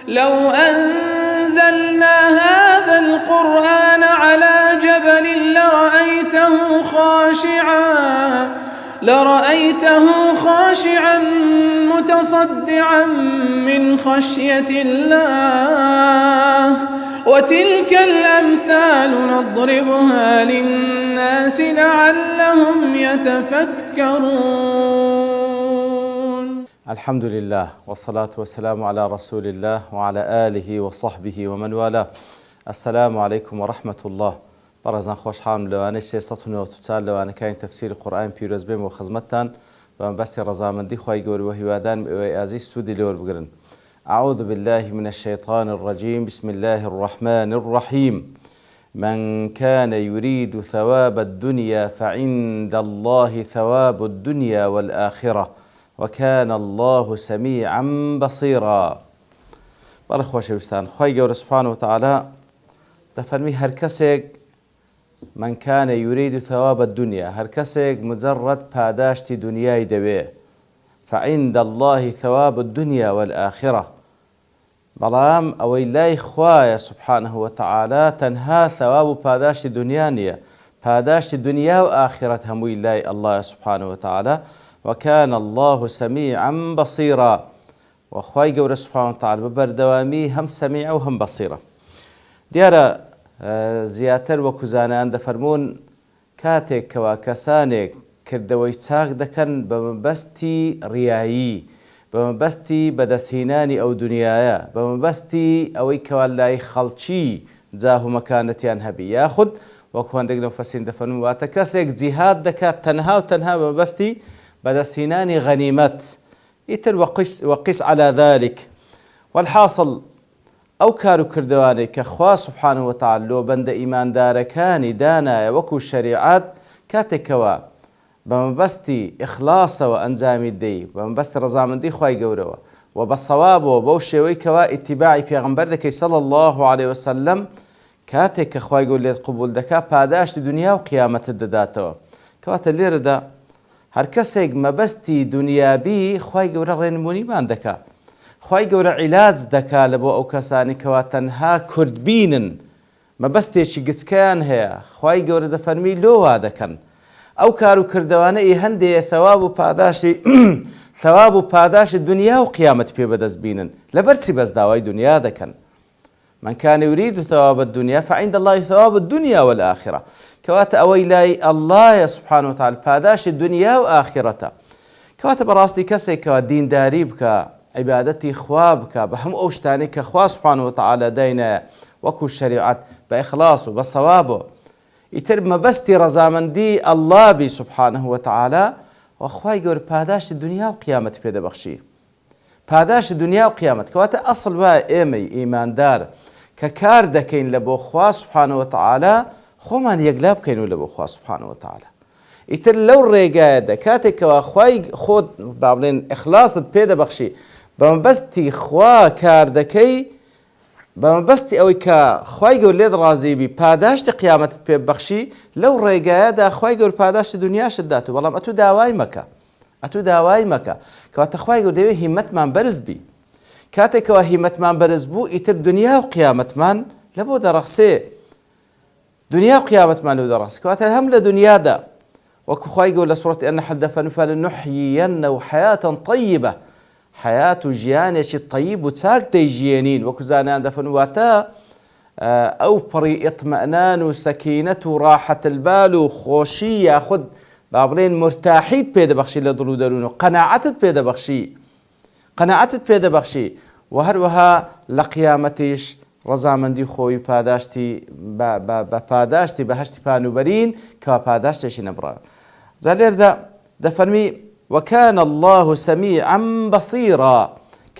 لو أنزلنا هذا القرآن على جبل لرأيته خاشعا متصدعا من خشية الله وتلك الأمثال نضربها للناس لعلهم يتفكرون. الحمد لله والصلاة والسلام على رسول الله وعلى آله وصحبه ومن والاه. السلام عليكم ورحمة الله. برزان خوش حام لوانه 394 لوانه كاين تفسير القرآن بيروز بهم وخزمتان بس رضامندی خوای گەورە و هیوادان ئازیز سوودی لێوە بگرن. أعوذ بالله من الشيطان الرجيم. بسم الله الرحمن الرحيم. من كان يريد ثواب الدنيا فعند الله ثواب الدنيا والآخرة وكان الله سميعا بصيرا. بەڵێ خۆشەویستان، خوای گەورە سبحانه وتعالى دەفەرمی هەر کەسێک من كان يريد ثواب الدنيا، هر کەسێک مجرد پاداشتی دنیای دەوێ، فعند الله ثواب الدنيا والآخرة، بەڵام ئەوەی لای خوایە سبحانه وتعالى تەنها ثواب و پاداشتی دنیا نییە، پاداشتی دنیا و ئاخرەت هەمووی لای الله سبحانه وتعالى وكان الله سميعا بصيرا. وخوای گەورە سبحانه وتعالى ببەردەوامی هەم سەمیع و هەم بەصیرە. دیارە زیاتر وەکو زانایان دەفەرمون کاتێک کەوا کەسانێک کردەوەی چاک دەکەن بە مەبەستی ڕیایی، بە مەبەستی بەدەستهێنانی ئەو دنیایە، بە مەبەستی ئەوەی کەوا لای خەڵکی جاه و مەکانەتیان هەبی، یاخود وەکو هەندێک لە مفەسرین دەفەرمون واتە کەسێک جیهاد دەکات تەنها و تەنها بە مەبەستی بەدەستهێنانی غەنیمەت، ئیتر وەقیس على ذلك. والحاصل ئەو کار و کردوانەی کە خوا سبحانه وتعالى لۆ بەندە ئیماندارەکانی دانایە وەکو شەریعەت، کاتێکەوە بە مەبەستی ئیخلاسەوە ئەنجامی دەی، بە مەبەستی ڕەزامەندی خوای گەورەوە و بە سەوابەوە بەو شێوەی کەوا ئیتیباعی پێغەمبەر دەکەی صلی الله عليه وسلم، کاتێک کە خوای گەورە لێت قبول دەکات پاداشتی دنیا و قیامەتت دەداتەوە. کەواتە لێرەدا هەر کەسێک مەبەستی دنیابی خوای گەورە ڕێنمونیمان دەکات، خوای گەورە عیلاج دەکات لە بۆ ئەو کەسانی کەوا تەنها کوردبینن، مەبەستێکی گچکەیان هەیە، خوای گەورە دەفەرمی لۆ وا دەکەن ئەو کار و کردەوانەی هەندێک ثەواب و پاداشی دنیا و قیامەت پێ بەدەست بینن، لەبەرچی بەس داوای دنیا دەکەن. من كان يريد ثواب الدنيا فعند الله ثواب الدنيا والآخرة، کەواتە ئەوەی لای الله سبحانه وتعالى پاداشی دنیا و ئاخرەتە. کەواتە بەڕاستی کەسێکەوە دینداری بکە، عیبادەتی خوا بکە بە هەموو ئەو شتانەی کە خوا سبحانه وتعالى داینایە وەکو شەریعەت بە ئیخلاس و بە سەوابەوە، ئیتر مەبەستی ڕەزامەندی الله بی سبحانه وتعالى، وخوای گەورە پاداشتی دنیا و قیامەت پێ دەبەخشی، پاداشتی دنیا و قیامەت. کەواتە ئەسڵ وایە ئێمەی ئیماندار کە کار دەکەین لە بۆ خوا سبحانه وتعالى خۆمان یەکلا بکەین و لە بۆ خوا سبحانه وتعالى. ئیتر لەو ڕێگایەدا کاتێکەوە خوای خۆت با بڵێن ئیخلاست پێ دەبەخشی، بە مەبەستی خوا کار دەکەی، بە مەبەستی ئەوەی کە خوای گەورە لێت ڕازی بی پاداشتی قیامەتت پێ ببەخشی، لەو ڕێگایەدا خوای گەورە پاداشتی دنیاشت داتوە، بەڵام ئەتوو داوای مەکە، کەواتە خوای گەورە دەوێت هیمەتمان بەرز بی. کاتێکەوە هیمەتمان بەرز بوو، ئیتر دنیا و قیامەتمان لە بۆ دەڕەخسێ، دنیا و قیامەتمان لەو دەڕەخسێ. کەواتە هەم لە دنیادا وەکو خوای گەورە لە سوورەتی النەحل دەفەرمێ فلنحيينه حياة طيبة، حياة و ژیانێکی طیب و چاک دەیژێنین، وەکو زانایان دەفەرمێ واتە ئەو پڕی ئیطمئنان و سەکینەت و ڕاحەت البال و خۆشی یاخود با بڵێن مرتاحیت پێ دەبەخشی لە دڵ و دەروون و قەناعەتت پێ دەبەخشی و هەروەها لە قیامەتیش ڕەزامەندی خۆی پاداشتی بە پاداشتی بەهەشتی پانوبەرین کەوا پاداشتێکی نەبڕا. جا لێردا دەفەرمی وكان الله سميعا بصيرا.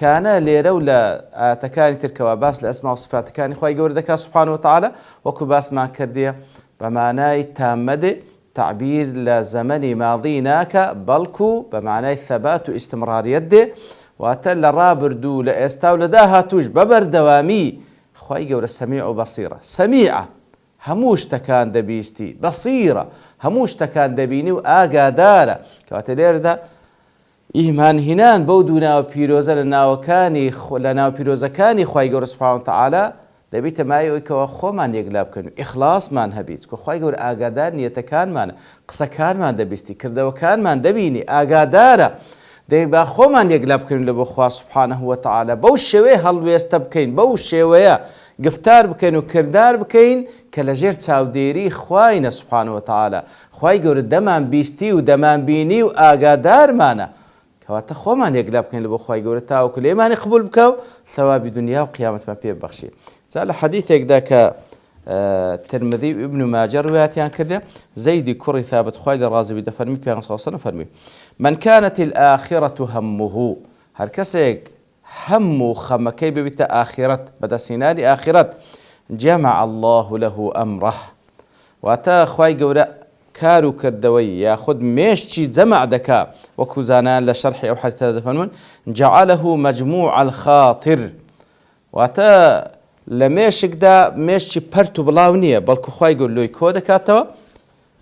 كان لێرە و لە ئاەتەکانی ترکەوە باس لە ئەسما و صفاتەکانی خوای گەورە دەکات سبحانه وتعالى، وەکو باسمان کردیە بە مانای تامەدێ، تعبیر لە زەمەنی ماضی ناکە، بەڵکو بە مانای ثەبات و ئیستمڕاریەت دێ، واتە لە ڕابردوو لە ئێستا و لە داهاتووش بەبەردەوامی خوای گەورە سەمیع و بەصیرە. سەمیعە هەموو شتەکان دەبیستی، بەصیرە هەموو شتەکان دەبینی و ئاگادارە. کەواتە لێرەدا ئیمان هینان بەو دوو ناو پیرۆزە لە ناو پیرۆزەکانی خوای گەورە سوبحانەهو وتەعالا دەبێتە مایەوەی کەەوە خۆمان یەکلا بکەن و ئیخلاسمان هەبیت کە خوای گەورە ئاگادار نیەتەکانمانە قسەکانمان دەبیستی کردەوەکانمان دەبینی ئاگادارە دەیبا خۆمان یەکلا بکەین لە بۆ خوا سوبحانەهو وتەعالا بەو شێوەیە هەڵوێستە بکەین بەو شێوەیە گفتار بکەین و کردار بکەین کە لەژێر چاودێری خوایە سوبحانەهو وتەعالا خوای گەورە دەمان بیستی و دەمان بینی و ئاگادارمانە کەواتە خۆمان یەکلا بکەین لە بۆ خوای گەورە تاوەکو لێمانی قبول بکە و ثەوابی دنیا و قیامەتمان پێ ببەخشێ. جا لە حەدیثێکدا کە ترمذی و ابن ماجە ڕوایەتیان کردێ زەیدی کوڕی ثابت خوای لە ڕازی بێ دەفەرمی پێغەمبەر صلی الله علیه و سلم فەرمی من كانت الآخرة همه هەر کەسێک هەم و خەمەکەی ببیتە ئاخرەت بەدەستهێنانی ئاخرەت جەمع الله له ئەمره واتە خوای گەورە کار و کردەوەی یاخود مێشتی جەمع دەکا وەکو زانایان لە شەرحی ئەو حەدیثە دەفەرمون جعله مجموع الخاطر واتە لە مێشکدا مێشتی پەرت و بڵاو نییە بەڵکو خوای گەورە لۆی کۆ دەکاتەوە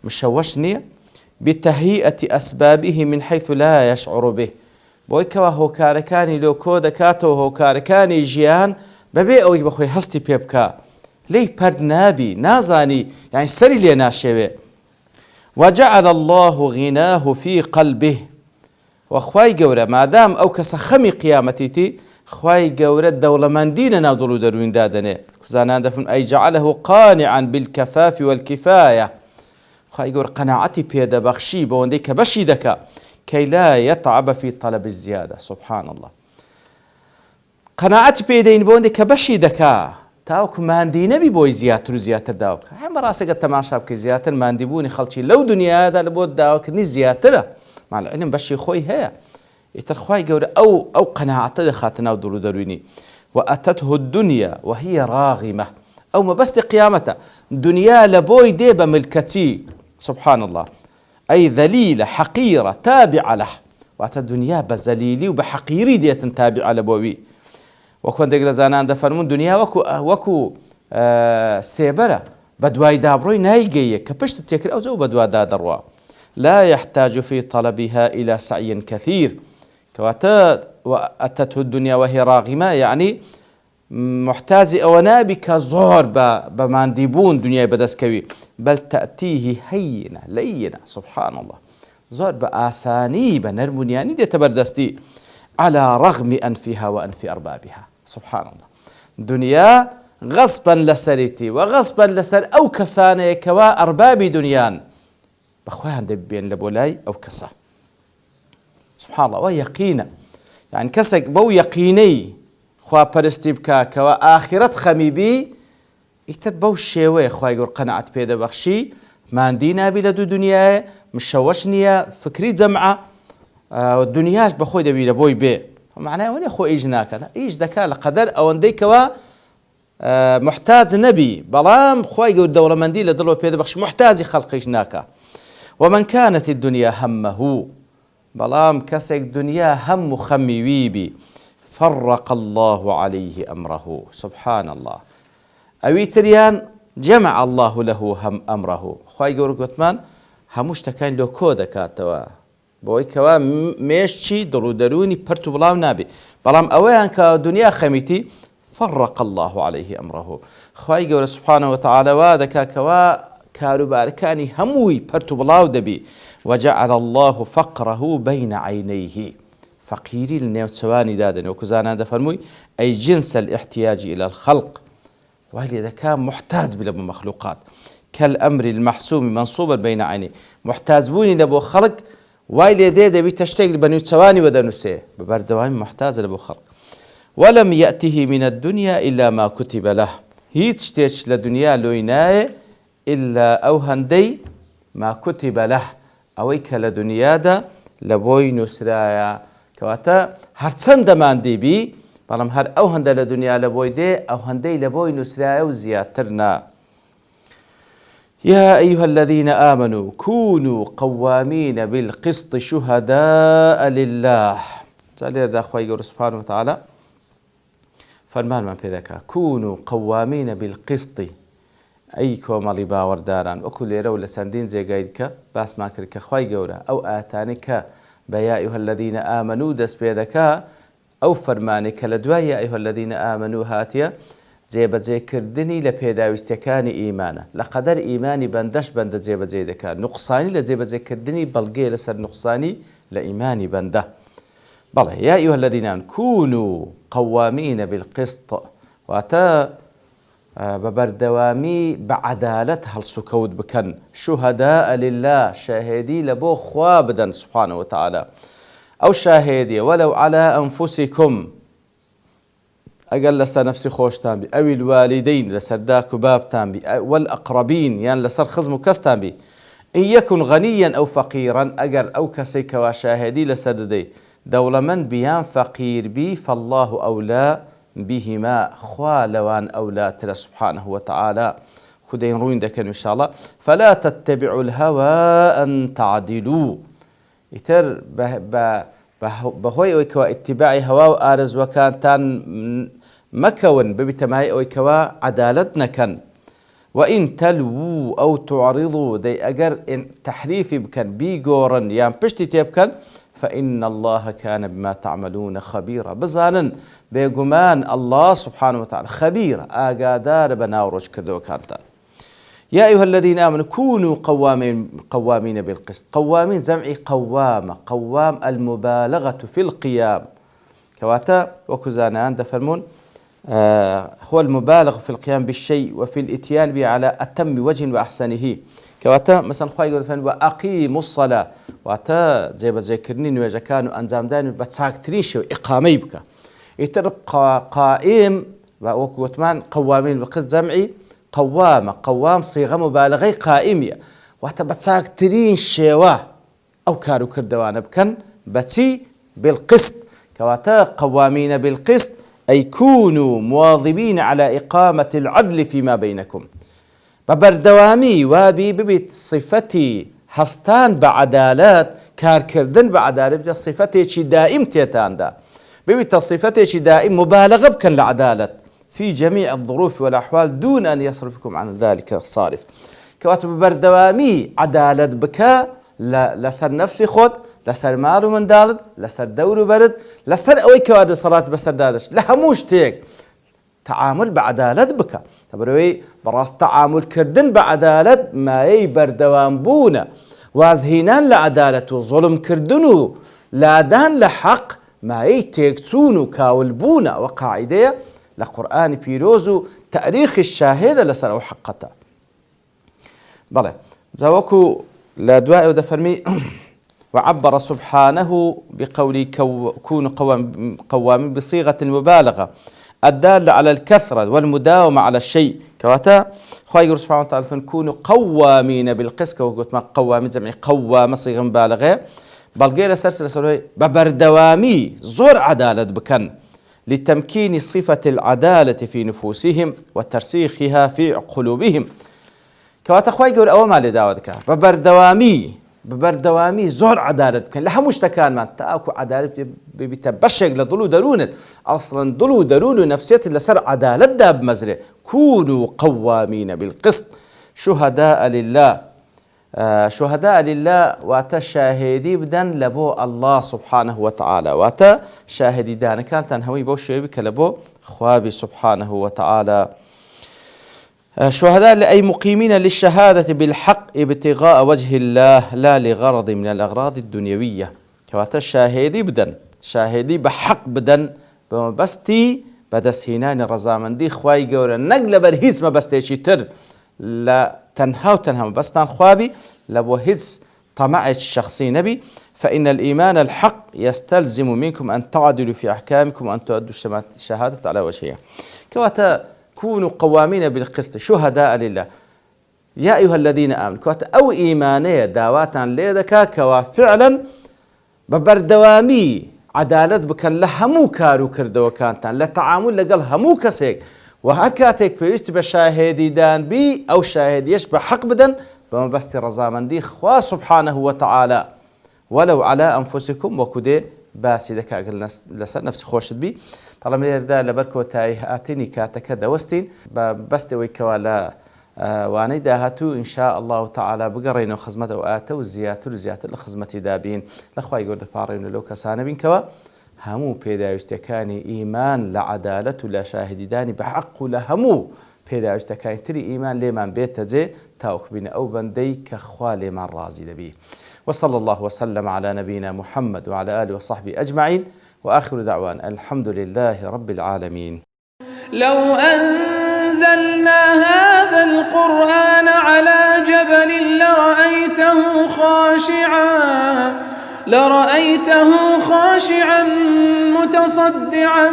مشەوەش نییە بتهیئة أسبابه من حيث لا يشعر به بۆی کەوا هۆکارەکانی لۆ کۆ دەکاتەوە هۆکارەکانی ژیان بەبێ ئەوەی بەخۆی هەستی پێ بکە لێی پەرد نابی نازانی یعنی سەری لێ ناشێوێ وجعل الله غناه في قلبه وخواي گەورە مادام ئەو کەسە خەمی قیامەتیتی خواي گەورە دەوڵەمەندی لە ناو دڵ و دەرووندا دەنێ کوزانان دەفرمون ئەی جعله قانعا بالكفاف والكفاية خواي گەورە قەناعەتی پێدەبەخشی بەوەندەی کە بەشی دەکا كي لا يتعب في طلب الزيادة سبحان الله قەناعەتی پێدەین بۆندێک کە بەشی دەکا تاوەکو ماندی نەبی بۆی زیاتر و زیاتر داوکە هەمە ڕاستەکە تەماشا بکەی زیاتر ماندیبوونی خەڵکی لەو دنیادا لە بۆ داواکردنی زیاترە ماڵعلم بەشی خۆی هەیە ئیتر خوای گەورە ئەو قەناعەتە دەخاتە ناو دڵ و دەروونی وأتته الدنيا وهي راغمة ئەو مەبەستی قیامەتە دنیا لە بۆی دێ بە ملکەتی سبحان الله أي ذليلة حقيرة تابعة له واتە دنیا بە زەلیلی و بە حەقیری دێتن تابعە لە بۆوی وەکو هەندێک لە زانان دەفەرمون دنیا وەکو سێبەرە بە دوای دابڕۆی نایگەیە کە پشت تێکرد ئەو جەو بە دوادا دەڕوا لا يحتاج في طلبها إلى سعي كثير كواتا وأتته الدنيا وهي راغمة يعني محتاج أو نابي كزور بمانديبون دنيا بدسكوي بل تأتيه هينة لينة سبحان الله زور بآساني بنرمونياني دي تبردستي على رغم أنفها وأنف أربابها سبحان الله دنيا غصبا لسريتي وغصبا لسر أو كساني كوا أربابي دنيان بخوان دبين لبولاي أو كسا سبحان الله ويقينا يعني كسك بو يقيني خوا پرستی بکا کەوا ئاخرەت خەمی بی ئیتر بەو شێوەیە خوای گەورە قەنەعەت پێ دەبەخشی ماندی نابی لە دوو دنیایە مشەوەش نییە فکری جەمعە دنیاش بەخۆی دەبی لە بۆی بێ معنای ئەوە نیە خۆ ئیش ناکەن ئیش دەکا لە قەدەر ئەوەندەی کەوا محتاج نەبی بەڵام خوای گەورە دەوڵەمەندی لە دڵەوە پێ دەبەخشی محتاجی خەڵقیش ناکە ومن كانت الدنيا همه بەڵام کەسێک دنیا هەم و خەمی وی بی فرق الله عليه أمره سبحان الله أوي تريان جمع الله له هم أمره خواهي قولوا قوتمان هموش تكاين لو كودا كاتوا بوي كوا ميشي درو دروني برتو بلاو نابي بلام أويان كدنيا خميتي فرق الله عليه أمره خواهي قولوا سبحانه وتعالى وادكا كوا كارو باركاني هموي برتو بلاو دبي وجعل الله فقره بين عينيه فقيري لنيوتسواني دادن وكزانا دفرموي أي جنس الاحتياج إلى الخلق وهل إذا كان محتاج بلبو مخلوقات كالأمر المحسوم منصوبا بين عيني محتاج بوني لبو خلق وإلي دي بتشتغل بنيوتسواني ودنسيه ببردوان محتاج لبو خلق ولم يأته من الدنيا إلا ما كتب له هيت شتيش لدنيا لويناي إلا أو هندي ما كتب له أويك لدنيا دا لبوي نسرايا کەواتە هەرچەندە ماندی بی بەڵام هەر ئەو هەندە لە دنیا لە بۆی دێ ئەو هەندەی لە بۆی نووسرایە و زیاتر نا يا أيها الذين آمنوا كونوا قوامين بالقسط شهداء لله جالير دا خوای گەورە سبحانه وتعالى فەرمانمان پێ دەکا كونوا قوامين بالقسط ئەی کۆمەڵی باوەڕداران وەکو لێرە و لە چەندین جێگای دیکە باسمان کرد کە خوای گەورە ئەو ئاتانەی کە بيا أيها الذين آمنوا دس بيدك أو فرمانك لدوا يا أيها الذين آمنوا هاتيا جێبەجێ کردنی لە پێداویستەکانی ئیمانە لە قەدەر ئیمانی بەندەش بەندە جێبەجێ دەکات نوقسانی لە جێبەجێکردنی بەڵگەیە لەسەر نوقسانی لە ئیمانی بەندە بەڵێ یا ئەیها الذین آمنوا كونوا قوامین بالقسط واتە بەبەردەوامی بەعەدالەت هەڵسوکەوت بکەن شوهەداء لله شاهێدی لە بۆ خوا بدەن سبحانه وتعالى ئەو شاهێدیە وەلەو عەلى ئەنفوسیکم ئەگەر لەسەر نەفسی خۆشتان بی ئەوی الوالدین لەسەر داک و بابتان بی والئەقرەبین یان لەسەر خزم و کەستان بی ئین یەکن غەنیەن ئەو فەقیرەن ئەگەر ئەو کەسەی کەوا شاهێدی لەسەر دەدەی دەوڵەمەند بیان فەقیر بی فالله ئەولا بهما خوا لەوان ئەولاترە سبحانه وتعالى خودەین ڕووین دەکەن انشاءالله فلا تتبعوا الهوى أن تعدلوا ئیتر بەهۆی ئەوەی کەوا ئیتیباعی هەوا و ئارەزوەکانتان مەکەون ببیتەمای ئەوەی کەوا عەدالەت نەکەن وئین تەلوو ئەو تعرضوا دەی ئەگەر تەحریفی بکەن بیگۆڕن یان پشتی تێ بکەن فإن الله كان بما تعملون خبيرا بزانن بێگومان الله سبحانه وتعالى خبير ئاگادار بە ناوڕۆژ کردەوەکانتان يا أيها الذين آمنوا كونوا قوامين بالقسط قوامين جمع قوامة قوام المبالغة في القيام كواتا وكزانا عند فرمون هو المبالغ في القيام بالشيء وفي الاتيان به على أتم وجه وأحسنه كواتا مثلا خواهي يقول فرمون وأقيموا الصلاة واتا جيب ذكرني نواجه كانوا أنزام داني بتساكترين شو إقامي بك يتر قائم وكوتمان قوامين بالقسط جمعي قوام صيغة مبالغة قائمية وحتى بتساكترين شيوه أو كارو كردوان بكن بتي بالقسط كواتا قوامين بالقسط أي كونوا مواظبين على إقامة العدل فيما بينكم ببردوامي وابي ببيت صفتي هستان بعدالات كار كردن بعدالة صفتي شي دائم تيتان دا ببيت صفتي شي دائم مبالغة بكن العدالة في جميع الظروف والأحوال دون أن يصرفكم عن ذلك الصارف كواتب بردوامي عدالة بكا لسر نفسي خود لسر مالو من دالد لسر دورو برد لسر أوي كواد صلاة بسر دادش لهموش تيك تعامل بعدالة بكا تبروي براس تعامل كردن بعدالة ما أي بردوام بونا وازهينان لعدالة وظلم كردنو لادان لحق ما أي تيكتونو كاول بونا وقاعدة لقرآن بيروزو تاريخ الشاهدة لسر حقته بلى زوكو لا دواء ودفرمي وعبر سبحانه بقول كونوا قوامين بصيغة المبالغة الدالة على الكثرة والمداومة على الشيء كواتا خواهي سبحانه وتعالى فنكونوا قوامين بالقسط وقلت ما قوامين جمعي قوام صيغة مبالغة بلغي لسرسل ببردوامي زور عدالة بكن لتمكين صفة العدالة في نفوسهم وترسيخها في قلوبهم كواتا خواهي يقول أوما لداودك ببردوامي زور عدالة بكن لها مشتكان ما تأكو عدالة بتبشق لضلو درونت أصلا ضلو درون نفسية لسر عدالة داب مزري كونوا قوامين بالقسط شهداء لله واتا شاهدي بدن لبو الله سبحانه وتعالى واتا شاهدي دان كانت هوي بو شيبك لبو خوابي سبحانه وتعالى شهداء أي مقيمين للشهادة بالحق ابتغاء وجه الله لا لغرض من الأغراض الدنيوية كواتا شاهدي بدن شاهدي بحق بدن بمبستي بدس هينان الرزامندي خواي قورا نقل برهيز ما بستيشي تر لا تنهى بستان خوابي لبو هز طمع الشخصي نبي فإن الإيمان الحق يستلزم منكم أن تعدلوا في أحكامكم وأن تؤدوا الشهادة على وجهها كواتا كونوا قوامين بالقسط شهداء لله يا أيها الذين آمنوا كواتا أو إيمانية داواتا ليدكا كوا فعلا ببردوامي عدالة بكن لهمو كارو كردو كانتان لتعامل لقل همو كسيك وهكاتك بيست بشاهدي دان بي أو شاهد يشبه حق بدن بمبست رزامندي خوا سبحانه وتعالى ولو على أنفسكم وكده باسي دكا قلنا لسر نفس خوشد بي طالما يردا لبركو تاي آتيني كاتك دوستين بست ويكوا لا وانەی داهاتوو ئینشاء الله تعالی بگەڕێنەوە خزمەتەوە ئاتە و زیاتر لە خزمەتی دابین لە خوای گەورە دەپاڕێنە لەو کەسانە بینکەوە هەموو پێداویستەکانی ئیمان لە عەدالەت و لە شاهدیدانی بەحەق و لە هەموو پێداویستەکانی تری ئیمان لێمان بێتە جێ تاوەکو بینە ئەو بەندەی کە خوا لێمان ڕازی دەبی. وصلى الله وسلم على نبينا محمد وعلى آله وصحبه أجمعين وآخر دعوانا الحمد لله رب العالمين. لو أنزلنا هذا القرآن على جبل لرأيته خاشعا متصدعا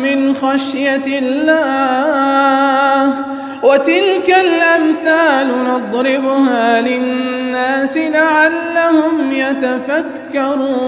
من خشية الله وتلك الأمثال نضربها للناس لعلهم يتفكرون.